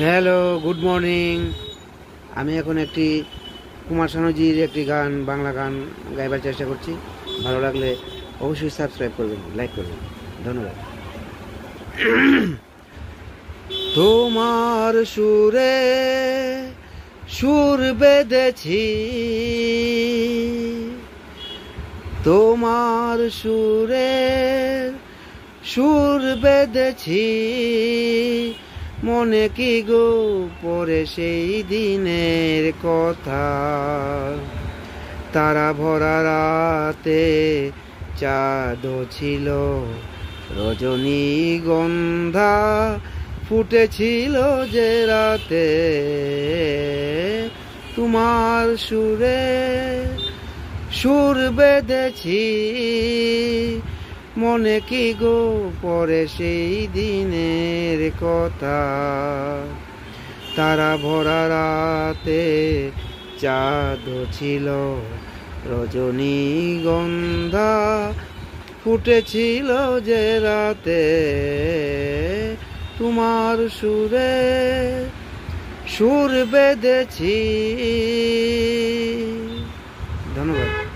Hello, good morning. আমি এখন একটি কুমার শানুজির একটি গান, বাংলা গান গাইবার চেষ্টা করছি। ভালো লাগলে অবশ্যই সাবস্ক্রাইব করবেন, লাইক করবেন। ধন্যবাদ। তোমার সুরে সুর বেঁধেছি, তোমার সুরে সুর বেঁধেছি, মনে কি গো পড়ে সেই দিনের কথা। তারা ভরা রাতে চাঁদ ছিল, রজনীগন্ধা ফুটেছিল যে রাতে। তোমার সুরে সুর বেঁধেছি, মনে কি গো পড়ে সেই দিনের কথা। তারা ভরা রাতে চাঁদ ছিল, রজনীগন্ধা ফুটেছিল যে রাতে। তোমার সুরে সুর বেঁধেছি। ধন্যবাদ।